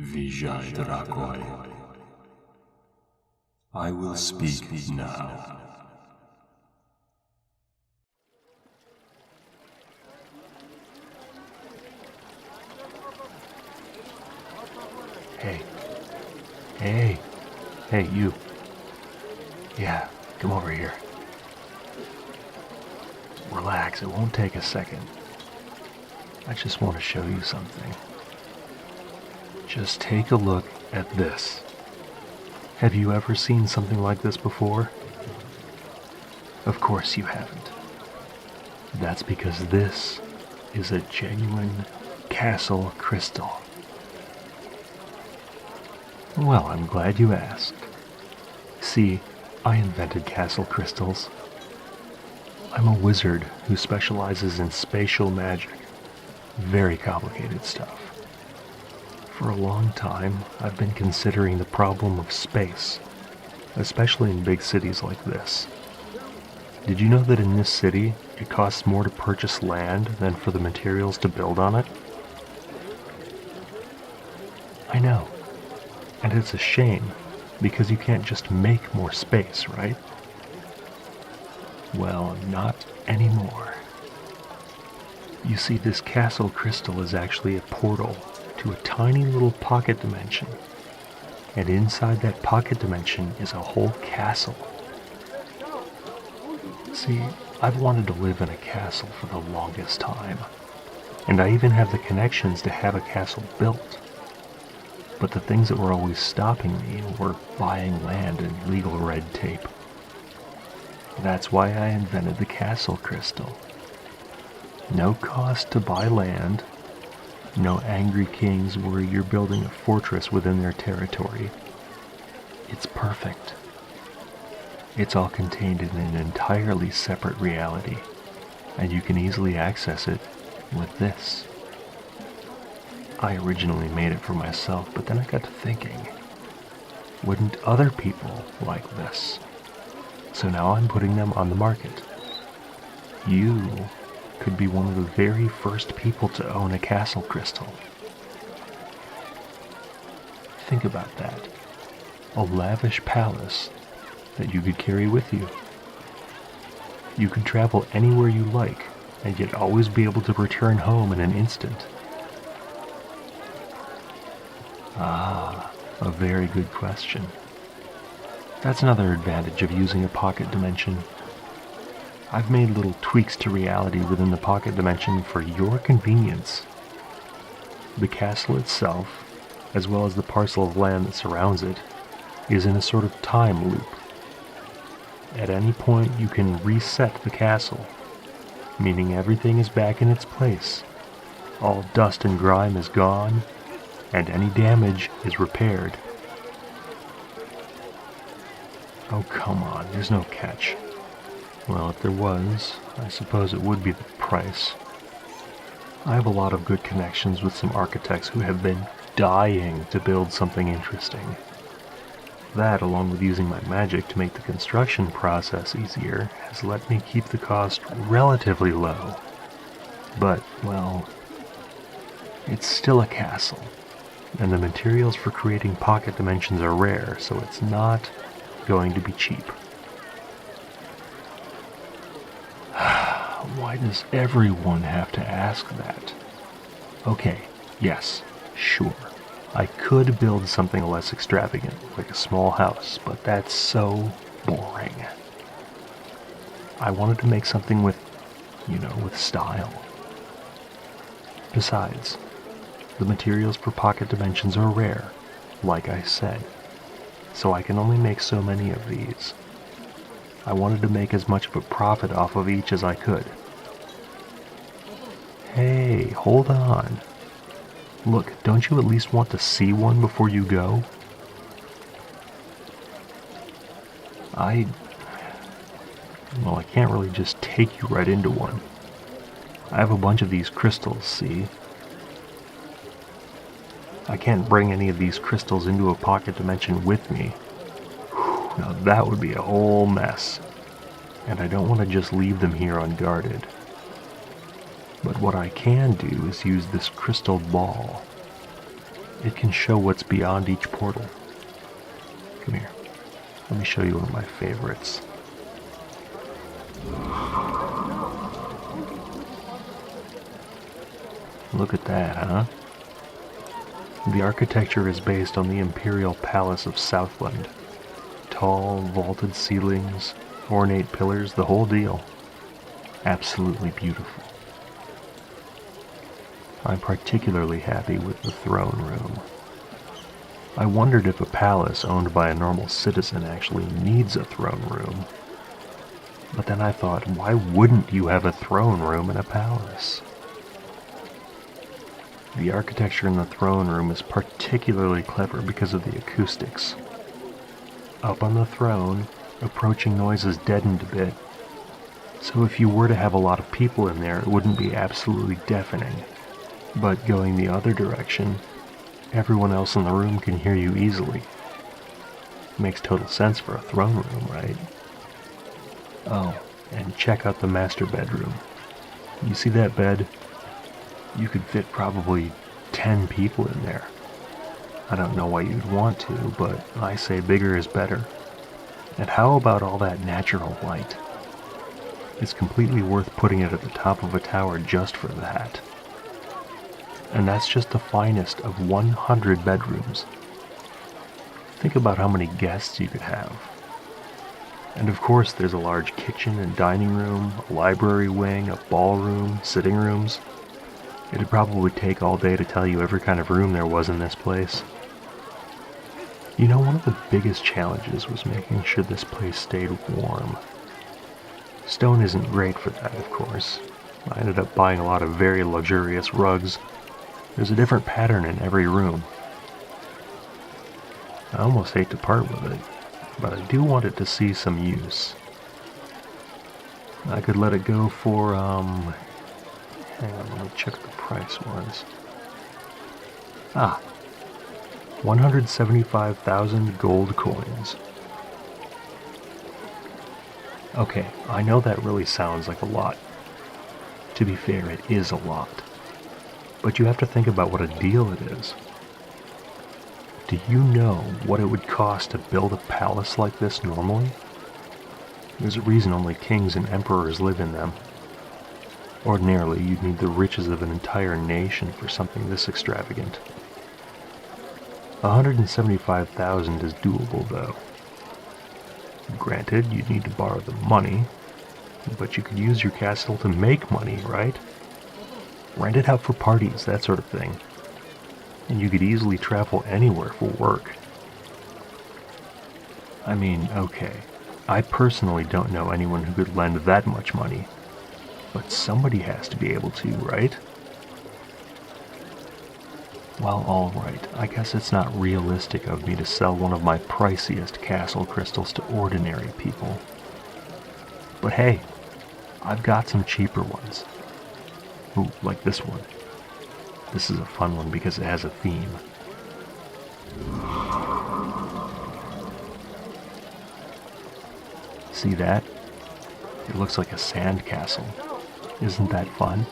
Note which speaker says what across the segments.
Speaker 1: Vijay Drakoi. I will speak now.
Speaker 2: Hey, you. Yeah, come over here. Relax, it won't take a second. I just want to show you something. Just take a look at this. Have you ever seen something like this before? Of course you haven't. That's because this is a genuine castle crystal. Well, I'm glad you asked. See, I invented castle crystals. I'm a wizard who specializes in spatial magic. Very complicated stuff. For a long time, I've been considering the problem of space, especially in big cities like this. Did you know that in this city, it costs more to purchase land than for the materials to build on it? I know. And it's a shame, because you can't just make more space, right? Well, not anymore. You see, this castle crystal is actually a portal to a tiny little pocket dimension. And inside that pocket dimension is a whole castle. See, I've wanted to live in a castle for the longest time. And I even have the connections to have a castle built. But the things that were always stopping me were buying land and legal red tape. That's why I invented the castle crystal. No cost to buy land, no angry kings worry you're building a fortress within their territory. It's perfect. It's all contained in an entirely separate reality, and you can easily access it with this. I originally made it for myself, but then I got to thinking, wouldn't other people like this? So now I'm putting them on the market. You could be one of the very first people to own a castle crystal. Think about that. A lavish palace that you could carry with you. You could travel anywhere you like, and yet always be able to return home in an instant. Ah, a very good question. That's another advantage of using a pocket dimension. I've made little tweaks to reality within the pocket dimension for your convenience. The castle itself, as well as the parcel of land that surrounds it, is in a sort of time loop. At any point you can reset the castle, meaning everything is back in its place. All dust and grime is gone, and any damage is repaired. Oh, come on, there's no catch. Well, if there was, I suppose it would be the price. I have a lot of good connections with some architects who have been dying to build something interesting. That, along with using my magic to make the construction process easier, has let me keep the cost relatively low. But, well, it's still a castle. And the materials for creating pocket dimensions are rare, so it's not going to be cheap. Why does everyone have to ask that? Okay, yes, sure. I could build something less extravagant, like a small house, but that's so boring. I wanted to make something with style. Besides, the materials for pocket dimensions are rare, like I said, so I can only make so many of these. I wanted to make as much of a profit off of each as I could. Hey, hold on. Look, don't you at least want to see one before you go? I can't really just take you right into one. I have a bunch of these crystals, see? I can't bring any of these crystals into a pocket dimension with me. Now that would be a whole mess. And I don't want to just leave them here unguarded. But what I can do is use this crystal ball. it can show what's beyond each portal. Come here. Let me show you one of my favorites. Look at that, huh? The architecture is based on the Imperial Palace of Southland. Tall, vaulted ceilings, ornate pillars, the whole deal. Absolutely beautiful. I'm particularly happy with the throne room. I wondered if a palace owned by a normal citizen actually needs a throne room. But then I thought, why wouldn't you have a throne room in a palace? The architecture in the throne room is particularly clever because of the acoustics. Up on the throne, approaching noise is deadened a bit, so if you were to have a lot of people in there, it wouldn't be absolutely deafening. But going the other direction, everyone else in the room can hear you easily. Makes total sense for a throne room, right? Oh, and check out the master bedroom. You see that bed? You could fit probably 10 people in there. I don't know why you'd want to, but I say bigger is better. And how about all that natural light? It's completely worth putting it at the top of a tower just for that. And that's just the finest of 100 bedrooms. Think about how many guests you could have. And of course there's a large kitchen and dining room, a library wing, a ballroom, sitting rooms. It'd probably take all day to tell you every kind of room there was in this place. You know, one of the biggest challenges was making sure this place stayed warm. Stone isn't great for that, of course. I ended up buying a lot of very luxurious rugs. There's a different pattern in every room. I almost hate to part with it, but I do want it to see some use. I could let it go for, hang on, let me check what the price was. 175,000 gold coins. Okay, I know that really sounds like a lot. To be fair, it is a lot. But you have to think about what a deal it is. Do you know what it would cost to build a palace like this normally? There's a reason only kings and emperors live in them. Ordinarily, you'd need the riches of an entire nation for something this extravagant. 175,000 is doable, though. Granted, you'd need to borrow the money, but you could use your castle to make money, right? Rent it out for parties, that sort of thing. And you could easily travel anywhere for work. I mean, okay, I personally don't know anyone who could lend that much money, but somebody has to be able to, right? Well, alright, I guess it's not realistic of me to sell one of my priciest castle crystals to ordinary people. But hey, I've got some cheaper ones. Ooh, like this one. This is a fun one because it has a theme. See that? It looks like a sand castle. Isn't that fun?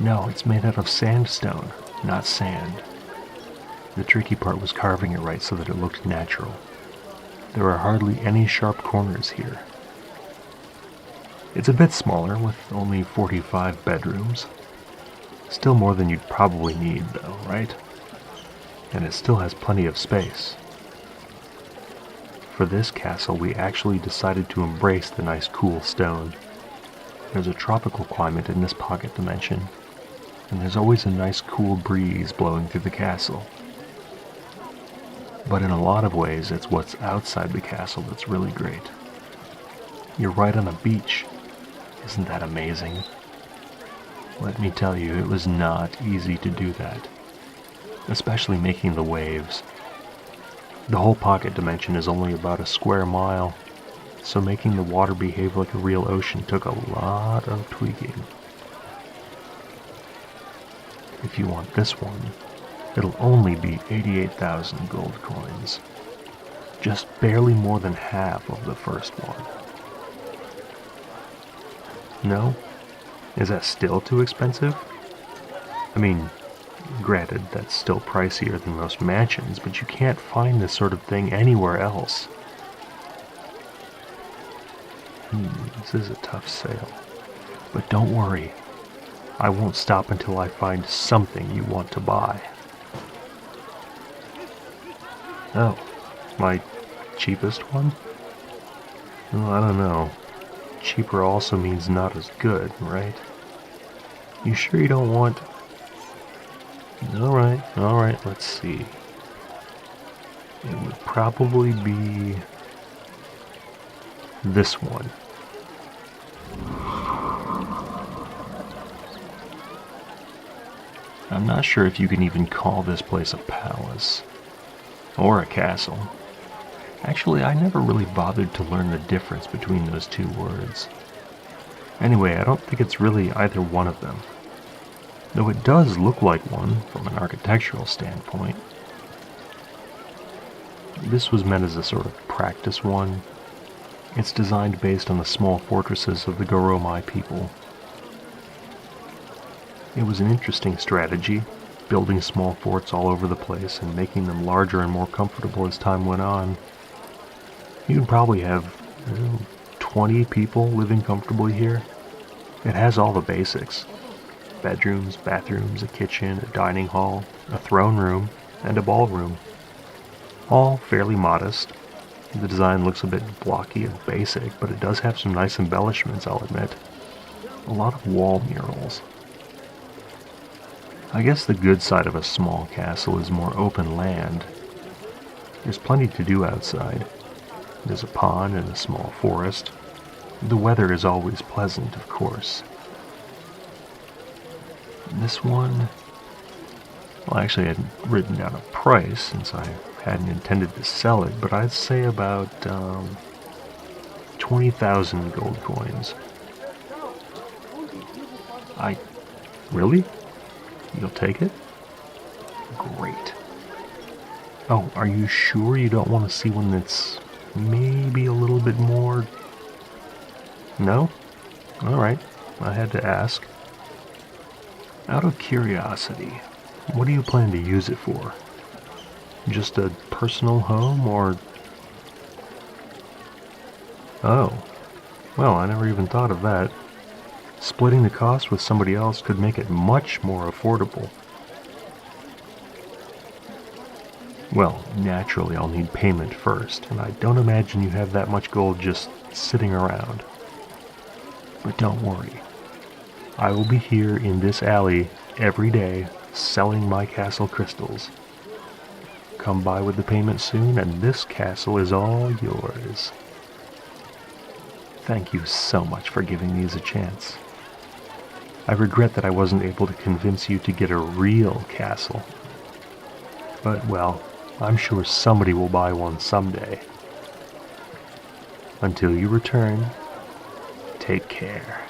Speaker 2: No, it's made out of sandstone, not sand. The tricky part was carving it right so that it looked natural. There are hardly any sharp corners here. It's a bit smaller, with only 45 bedrooms. Still more than you'd probably need, though, right? And it still has plenty of space. For this castle, we actually decided to embrace the nice cool stone. There's a tropical climate in this pocket dimension, and there's always a nice cool breeze blowing through the castle. But in a lot of ways, it's what's outside the castle that's really great. You're right on a beach. Isn't that amazing? Let me tell you, it was not easy to do that, especially making the waves. The whole pocket dimension is only about a square mile, so making the water behave like a real ocean took a lot of tweaking. If you want this one, it'll only be 88,000 gold coins. Just barely more than half of the first one. No? Is that still too expensive? I mean, Granted, that's still pricier than most mansions, but you can't find this sort of thing anywhere else. This is a tough sale. But don't worry, I won't stop until I find something you want to buy. Oh, my cheapest one? Well, I don't know. Cheaper also means not as good, right? You sure you don't want... Alright, let's see. It would probably be this one. I'm not sure if you can even call this place a palace or a castle. Actually, I never really bothered to learn the difference between those two words. Anyway, I don't think it's really either one of them. Though it does look like one from an architectural standpoint. This was meant as a sort of practice one. It's designed based on the small fortresses of the Goromai people. It was an interesting strategy, building small forts all over the place and making them larger and more comfortable as time went on. You can probably have 20 people living comfortably here. It has all the basics. Bedrooms, bathrooms, a kitchen, a dining hall, a throne room, and a ballroom. All fairly modest. The design looks a bit blocky and basic, but it does have some nice embellishments, I'll admit. A lot of wall murals. I guess the good side of a small castle is more open land. There's plenty to do outside. There's a pond and a small forest. The weather is always pleasant, of course. This one... Well, actually, I hadn't written down a price since I hadn't intended to sell it, but I'd say about 20,000 gold coins. Really? You'll take it? Great. Oh, are you sure you don't want to see one that's maybe a little bit more... No? Alright, I had to ask. Out of curiosity, what do you plan to use it for? Just a personal home, or... Oh. Well, I never even thought of that. Splitting the cost with somebody else could make it much more affordable. Well, naturally I'll need payment first, and I don't imagine you have that much gold just sitting around. But don't worry. I will be here in this alley every day selling my castle crystals. Come by with the payment soon, and this castle is all yours. Thank you so much for giving these a chance. I regret that I wasn't able to convince you to get a real castle. But, well, I'm sure somebody will buy one someday. Until you return, take care.